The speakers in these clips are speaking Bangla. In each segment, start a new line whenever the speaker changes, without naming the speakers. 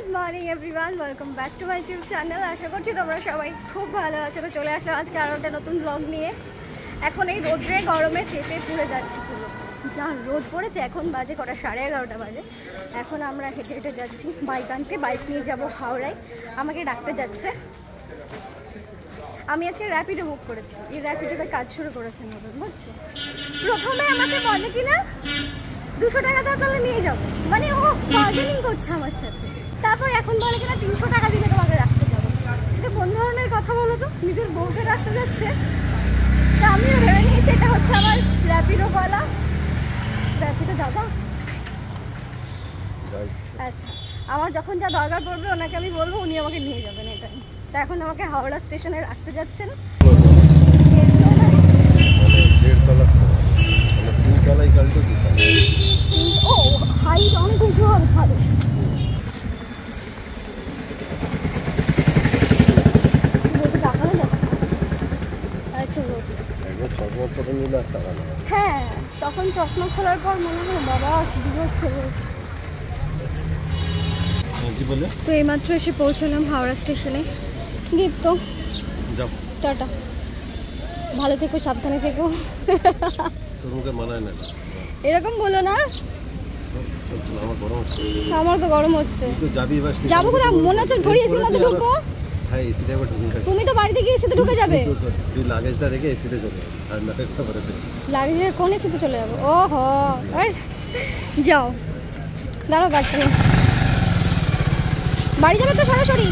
Good morning everyone, welcome back to my YouTube channel. আশা করছি তোমরা সবাই খুব ভালো আছো। তো চলে আসলাম আজকে আরও একটা নতুন ব্লগ নিয়ে। এখন এই রোদ্রে গরমে তেপে পুড়ে যাচ্ছি পুরো, যা রোদ পড়েছে। এখন বাজে কটা, 11:30 বাজে। এখন আমরা হেঁটে হেঁটে যাচ্ছি বাইক আনতে। বাইক নিয়ে যাবো হাওড়ায়, আমাকে ডাকতে যাচ্ছে। আমি আজকে র্যাপিডো বুক করেছি, এই র্যাপিডোতে কাজ শুরু করেছে নতুন, বুঝছো। প্রথমে আমাকে বলে কিনা 200 টাকা দাও তাহলে নিয়ে যাবো, মানে ও বার্গেনিং করছে আমার সাথে। তারপর এখন বলে কিনা 300 টাকা দিলে তোমাকে রাখতে যাবো। এটা কোন ধরনের কথা বলো তো, নিজের বউকে রাখতে যাচ্ছে। তা আমিও ভেবে নিয়েছি এটা হচ্ছে আমার র্যাপিডোওয়ালা, র্যাপিডো দাদা। আচ্ছা, আমার যখন যা দরকার পড়বে ওনাকে আমি বলবো, উনি আমাকে নিয়ে যাবেন এটাই। তা এখন আমাকে হাওড়া স্টেশনে রাখতে যাচ্ছেন। ও হাইট অনেক উঁচু হবে ছাদে। হ্যাঁ, তখন চশমা খোলার পর মনে হলো বাবা কি হচ্ছে। তো এইমাত্র এসে পৌঁছলাম হাওড়া স্টেশনে। দীপ্ত টাটা, ভালো থেকো, সাবধানে থেকো। এরকম বলো না, আমার তো গরম হচ্ছে। যাবো কোথাও মনে হচ্ছে, ধরি এসির মধ্যে ঢুকবো। তুমি তো বাড়িতে গিয়ে এসিতে ঢুকে যাবে।
লাগেজটা রেখে এসিতে চলে
লাগেজ কোন এসিতে চলে যাবো? ওহো, যাও দাঁড়াও, বাড়ি যাবে তো সরাসরি।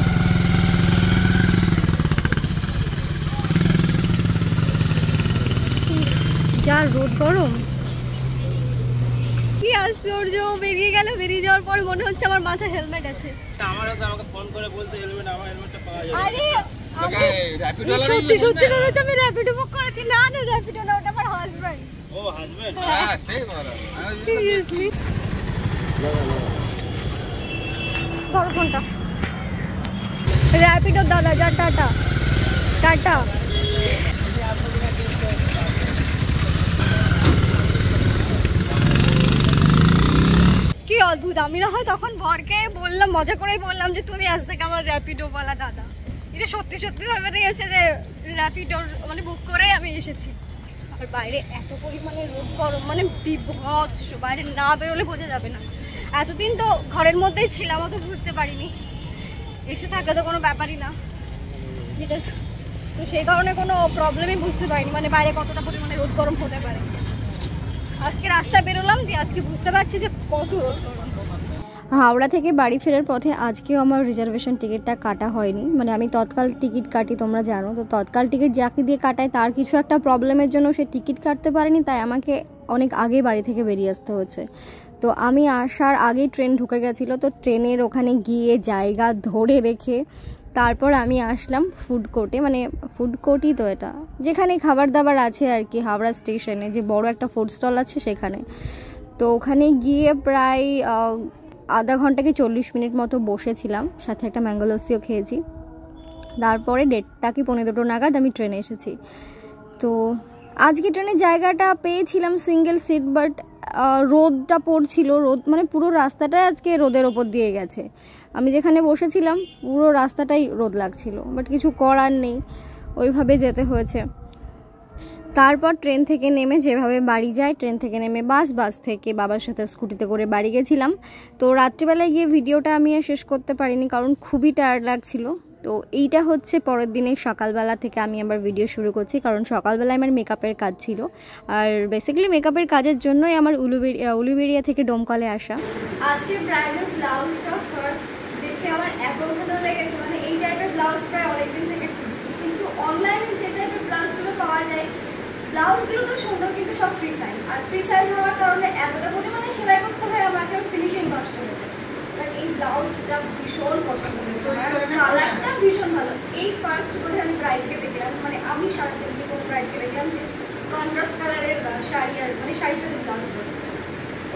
যা রোদ গরম, কি আশ্চর্য। বেরিয়ে গেল, বেরিয়ে যাওয়ার পর মনে হচ্ছে আমার মাথায় হেলমেট আছে।
আমারও তো আমাকে ফোন করে বলতে হেলমেট, আমার হেলমেটটা পাওয়া যাবে।
আরে সত্যি সত্যি মনে হচ্ছে আমি র্যাপিডো বুক করেছি। না না, র্যাপিডো না, ওটা আমার হাজবেন্ড।
ও হাজবেন্ড, হ্যাঁ সেই বড়
সিরিয়াসলি। ধরো ফোনটা। র্যাপিডো দাদা, যা টাটা টাটা। কি অদ্ভুত। আমি না হয় তখন বরকে বললাম, মজা করেই বললাম যে তুমি আজ থেকে আমার র্যাপিডো বলা দাদা। এটা সত্যি সত্যি ভাবে নিয়েছে যে র্যাপিডো মানে বুক করে আমি এসেছি। আর বাইরে এত পরিমাণে রোদ গরম, মানে বিভৎস। বাইরে না বেরোলে বোঝা যাবে না। এতদিন তো ঘরের মধ্যেই ছিলাম, অত বুঝতে পারিনি। এসে থাকলে তো কোনো ব্যাপারই না, যেটা তো সেই কারণে কোনো প্রবলেমই বুঝতে পারিনি, মানে বাইরে কতটা পরিমাণে রোদ গরম হতে পারে। আজকে রাস্তায় বেরোলাম দিয়ে আজকে বুঝতে পারছি যে কত রোদ গরম। হাওড়া থেকে বাড়ি ফেরার পথে আজকেও আমার রিজার্ভেশন টিকিটটা কাটা হয়নি। মানে আমি তৎকাল টিকিট কাটি, তোমরা জানো তো। তৎকাল টিকিট যাকে দিয়ে কাটায় তার কিছু একটা প্রবলেমের জন্য সে টিকিট কাটতে পারেনি, তাই আমাকে অনেক আগে বাড়ি থেকে বেরিয়ে আসতে হচ্ছে। তো আমি আসার আগেই ট্রেন ঢুকে গেছিলো, তো ট্রেনের ওখানে গিয়ে জায়গা ধরে রেখে তারপর আমি আসলাম ফুড কোর্টে। মানে ফুড কোর্টই তো এটা, যেখানে খাবার দাবার আছে আর কি, হাওড়া স্টেশনে যে বড় একটা ফুড স্টল আছে সেখানে। তো ওখানে গিয়ে প্রায় আধা ঘন্টা কি 40 মিনিট মতো বসেছিলাম, সাথে একটা ম্যাঙ্গো লস্যিও খেয়েছি। তারপরে 1:30 কি 1:45 নাগাদ আমি ট্রেনে এসেছি। তো আজকে ট্রেনের জায়গাটা পেয়েছিলাম সিঙ্গেল সিট, বাট রোদটা পড়ছিল। রোদ মানে পুরো রাস্তাটাই আজকে রোদের ওপর দিয়ে গেছে। আমি যেখানে বসেছিলাম পুরো রাস্তাটাই রোদ লাগছিল, বাট কিছু করার নেই, ওইভাবে যেতে হয়েছে। তারপর ট্রেন থেকে নেমে যেভাবে বাড়ি যায়, ট্রেন থেকে নেমে বাস থেকে বাবার সাথে স্কুটিতে করে বাড়ি গেছিলাম। তো রাত্রিবেলায় গিয়ে ভিডিওটা আমি আর শেষ করতে পারিনি, কারণ খুবই টায়ার্ড লাগছিল। তো এইটা হচ্ছে পরের দিনের সকালবেলা থেকে আমি আবার ভিডিও শুরু করছি, কারণ সকালবেলায় আমার মেকআপের কাজ ছিল। আর বেসিক্যালি মেকআপের কাজের জন্যই আমার উলুবেড়িয়া থেকে ডোমকলে আসা। আজকে ব্রাইডাল ব্লাউজটা ফার্স্ট দেখে আমার এত ভালো লেগেছে। মানে এই টাইপের ব্লাউজ প্রায় অনেকদিন থেকে খুঁজছি, কিন্তু অনলাইনে যে টাইপের ব্লাউজগুলো পাওয়া যায়, ব্লাউজগুলো তো সুন্দর কিন্তু সব ফ্রি সাইজ। আর ফ্রি সাইজ হওয়ার কারণে এতটা পরিমাণে সেলাই করতে হয় আমাকে, ফিনিশিং নষ্ট হয়ে যায়। বাট এই ব্লাউজটা ভীষণ পছন্দ হয়েছে, কালারটা ভীষণ ভালো। এই ফার্স্ট বোধহয় আমি ব্রাইডকে দেখলাম, মানে আমি শাড়ি থেকে কোনো ব্রাইডকে দেখলাম যে কন্ট্রাস্ট কালারের শাড়ি, আর মানে শাড়ির সাথে ব্লাউজ পরেছে।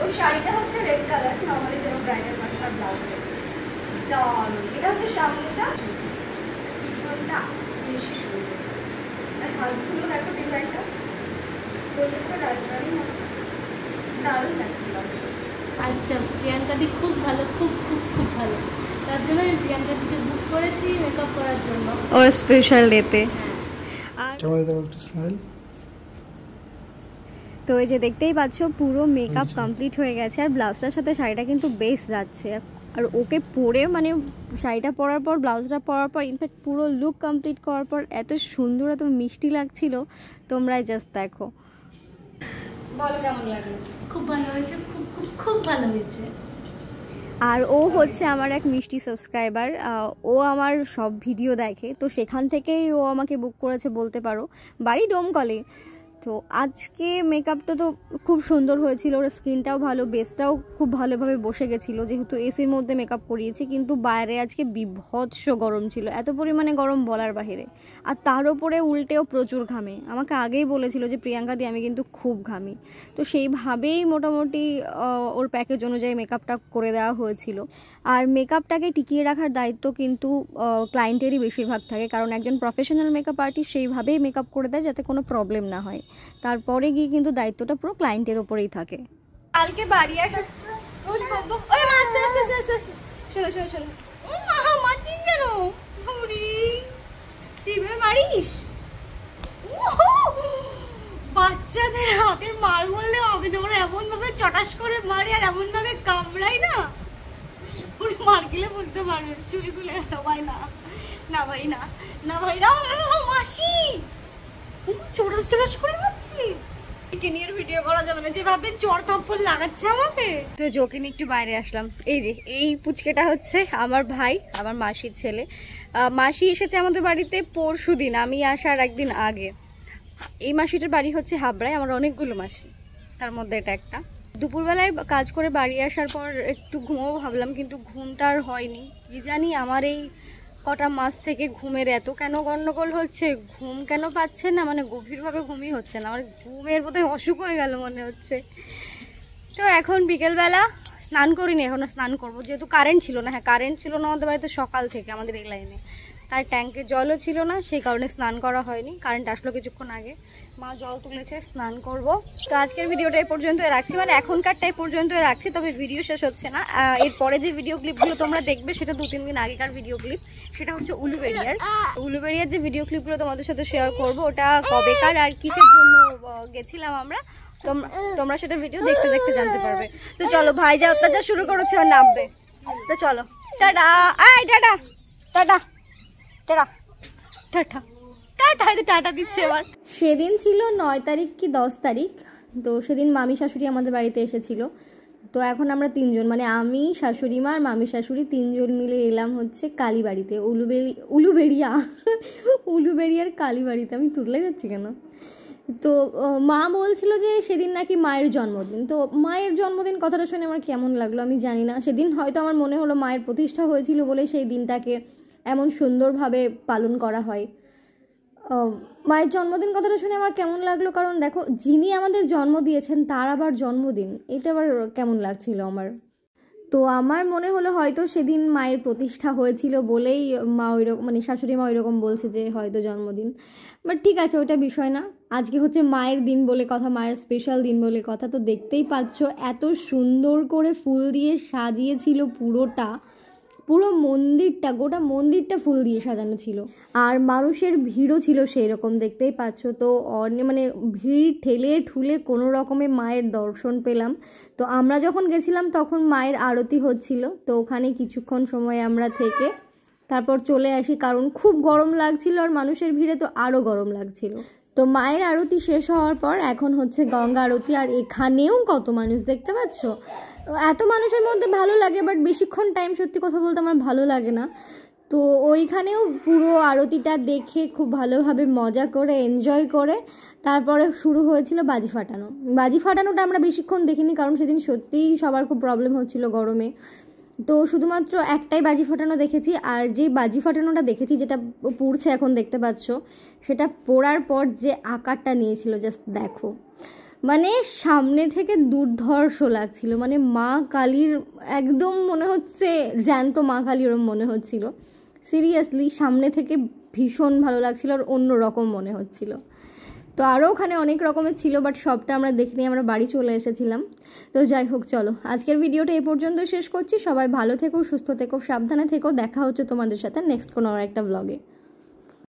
ওই শাড়িটা হচ্ছে রেড কালার, নর্মালি যেরকম ব্রাইডের আর ব্লাউজ রেড। এটা হচ্ছে সামনেটা, পিছনটা বেশি সুন্দর। আর হাতগুলো দেখো ডিজাইনটা, দারুণ লাগছে।
আচ্ছা, প্রিয়াঙ্কা দি খুব ভালো, খুব খুব খুব ভালো। তা তার জন্য আমি প্রিয়াঙ্কা দিকে বুক করেছি মেকআপ করার জন্য।
ওর স্পেশাল ডেতে। আর তো এই যে দেখতেই পাচ্ছ পুরো মেকআপ কমপ্লিট হয়ে গেছে, আর ব্লাউজটার সাথে শাড়িটা কিন্তু বেশ যাচ্ছে। আর ওকে পরে মানে শাড়িটা পরার পর ব্লাউজটা পরার পর ইনফ্যাক্ট পুরো লুক কমপ্লিট করার পর এত সুন্দর এত মিষ্টি লাগছিল, তোমরাই জাস্ট দেখো। বলো কেমন লাগলো?
খুব ভালো হয়েছে, খুব খুব খুব ভালো হয়েছে।
আর ও হচ্ছে আমার এক মিষ্টি সাবস্ক্রাইবার, ও আমার সব ভিডিও দেখে, তো সেখান থেকেই ও আমাকে বুক করেছে বলতে পারো। বাড়ি ডোমকলে। তো আজকে মেকআপটা তো খুব সুন্দর হয়েছিল, ওর স্কিনটাও ভালো, বেসটাও খুব ভালোভাবে বসে গেছিলো, যেহেতু এসির মধ্যে মেকআপ করিয়েছি। কিন্তু বাইরে আজকে বিভৎস গরম ছিল, এত পরিমাণে গরম বলার বাহিরে। আর তার উপরে উল্টেও প্রচুর ঘামে। আমাকে আগেই বলেছিল যে প্রিয়াঙ্কা দি আমি কিন্তু খুব ঘামি, তো সেইভাবেই মোটামুটি ওর প্যাকেজ অনুযায়ী মেকআপটা করে দেওয়া হয়েছিল। আর মেকআপটাকে টিকিয়ে রাখার দায়িত্ব কিন্তু ক্লায়েন্টেরই বেশিরভাগ থাকে, কারণ একজন প্রফেশনাল মেকআপ আর্টিস্ট সেইভাবেই মেকআপ করে দেয় যাতে কোনো প্রবলেম না হয়। তারপরে গিয়ে কিন্তু দায়িত্বটা পুরো ক্লায়েন্টের ওপরেই থাকে। কালকে বাড়ি আসা মারিস বাচ্চাদের হাতের মার বললে হবে না, ওরা এমন ভাবে চটাস করে মারে আর এমন ভাবে কামড়াই না, পুরো মার গেলে বলতে পারবে চুরিগুলো ভাই না না ভাই না না ভাই না মাসি চোরাস চোরাস করে মারছি। কেনিয়ার ভিডিও করা যাবে না, যেভাবে চড় থাপ্পড় লাগাচ্ছে আমাকে। তো যোকে নিয়ে একটু বাইরে আসলাম। এই যে এই পুচকেটা হচ্ছে আমার ভাই, আমার মাসির ছেলে। মাসি এসেছে আমাদের বাড়িতে পরশু দিন, আমি আসার একদিন আগে। এই মাসিটার বাড়ি হচ্ছে হাবড়ায়, আমার অনেকগুলো মাসি, তার মধ্যে এটা একটা। দুপুরবেলায় কাজ করে বাড়ি আসার পর একটু ঘুমোবো ভাবলাম, কিন্তু ঘুমটা আর হয়নি। কি জানি আমার এই কটা মাস থেকে ঘুমের এত কেন গন্ডগোল হচ্ছে, ঘুম কেন পাচ্ছে না, মানে গভীরভাবে ঘুমই হচ্ছে না, আমার ঘুমের বোধহয় অসুখ হয়ে গেল মনে হচ্ছে। তো এখন বিকেলবেলা স্নান করিনি, এখনও স্নান করবো, যেহেতু কারেন্ট ছিল না। হ্যাঁ কারেন্ট ছিল না আমাদের বাড়িতে সকাল থেকে, আমাদের এই লাইনে, তাই ট্যাঙ্কে জলও ছিল না, সেই কারণে স্নান করা হয়নি। কারেন্ট আসলো কিছুক্ষণ আগে, মা জল তুলেছে, স্নান করব। তো আজকের ভিডিওটা এই পর্যন্ত রাখছি, মানে এখনকারটা এই পর্যন্ত রাখছি, তবে ভিডিও শেষ হচ্ছে না। এরপরে যে ভিডিও ক্লিপগুলো তোমরা দেখবে সেটা 2-3 দিন আগেকার ভিডিও ক্লিপ, সেটা হচ্ছে উলুবেড়িয়ার যে ভিডিও ক্লিপগুলো তোমাদের সাথে শেয়ার করব, ওটা কবেকার আর কিসের জন্য গেছিলাম আমরা, তোমরা সেটা ভিডিও দেখতে দেখতে জানতে পারবে। তো চলো, ভাই যা অত্যাচার শুরু করেছে আর নামবে, তো চলো tata. Tata tata tata tata tata, tata দিচ্ছে এবার। সেদিন ছিল 9 তারিখ কি 10 তারিখ, তো সেদিন মামি শাশুড়ি আমাদের বাড়িতে এসেছিল। তো এখন আমরা 3 জন, মানে আমি, শাশুড়ি মা আর মামি শাশুড়ি 3 জন মিলে এলাম হচ্ছে কালীবাড়িতে, উলুবেড়িয়ার কালীবাড়িতে। আমি তুলে যাচ্ছি কেন? তো মা বলছিল যে সেদিন নাকি মায়ের জন্মদিন। তো মায়ের জন্মদিন কথাটা শুনে আমার কেমন লাগলো আমি জানি না, সেদিন হয়তো আমার মনে হলো মায়ের প্রতিষ্ঠা হয়েছিল বলে সেই দিনটাকে এমন সুন্দরভাবে পালন করা হয়। মায়ের জন্মদিন কথাটা শুনে আমার কেমন লাগলো, কারণ দেখো যিনি আমাদের জন্ম দিয়েছেন তার আবার জন্মদিন, এটা আবার কেমন লাগছিল আমার। তো আমার মনে হলো হয়তো সেদিন মায়ের প্রতিষ্ঠা হয়েছিল বলেই মা ওইরকম, মানে শাশুড়ি মা ওইরকম বলছে যে হয়তো জন্মদিন। বাট ঠিক আছে, ওইটা বিষয় না। আজকে হচ্ছে মায়ের দিন বলে কথা, মায়ের স্পেশাল দিন বলে কথা। তো দেখতেই পাচ্ছ এত সুন্দর করে ফুল দিয়ে সাজিয়েছিল পুরো মন্দিরটা, গোটা মন্দিরটা ফুল দিয়ে সাজানো ছিল। আর মানুষের ভিড়ও ছিল সেই রকম, দেখতেই পাচ্ছ। তো মানে ভিড় ঠেলে ঠুলে কোনো রকমে মায়ের দর্শন পেলাম। তো আমরা যখন গেছিলাম তখন মায়ের আরতি হচ্ছিল, তো ওখানে কিছুক্ষণ সময় আমরা থেকে তারপর চলে আসি, কারণ খুব গরম লাগছিল আর মানুষের ভিড়ে তো আরও গরম লাগছিল। তো মায়ের আরতি শেষ হওয়ার পর এখন হচ্ছে গঙ্গা আরতি, আর এখানেও কত মানুষ দেখতে পাচ্ছ। এত মানুষের মধ্যে ভালো লাগে, বাট বেশিক্ষণ টাইম সত্যি কথা বলতে আমার ভালো লাগে না। তো ওইখানেও পুরো আরতিটা দেখে খুব ভালোভাবে মজা করে এনজয় করে তারপরে শুরু হয়েছিল বাজি ফাটানোটা আমরা বেশিক্ষণ দেখিনি, কারণ সেদিন সত্যিই সবার খুব প্রবলেম হচ্ছিল গরমে। তো শুধুমাত্র একটাই বাজি ফাটানো দেখেছি, আর যে বাজি ফাটানোটা দেখেছি যেটা পুড়ছে এখন দেখতে পাচ্ছ, সেটা পোড়ার পর যে আকারটা নিয়েছিল জাস্ট দেখো, মানে সামনে থেকে দুর্ধর্ষ লাগছিল, মানে মা কালীর একদম মনে হচ্ছে জ্যান্ত মা কালী ওরম মনে হচ্ছিল। সিরিয়াসলি সামনে থেকে ভীষণ ভালো লাগছিল আর অন্য রকম মনে হচ্ছিল। তো আরও ওখানে অনেক রকমের ছিল, বাট সবটা আমরা দেখিনি, আমরা বাড়ি চলে এসেছিলাম। তো যাই হোক, চলো আজকের ভিডিওটা এ পর্যন্ত শেষ করছি। সবাই ভালো থেকো, সুস্থ থেকো, সাবধানে থেকো। দেখা হচ্ছে তোমাদের সাথে নেক্সট কোনো আর একটা ব্লগে।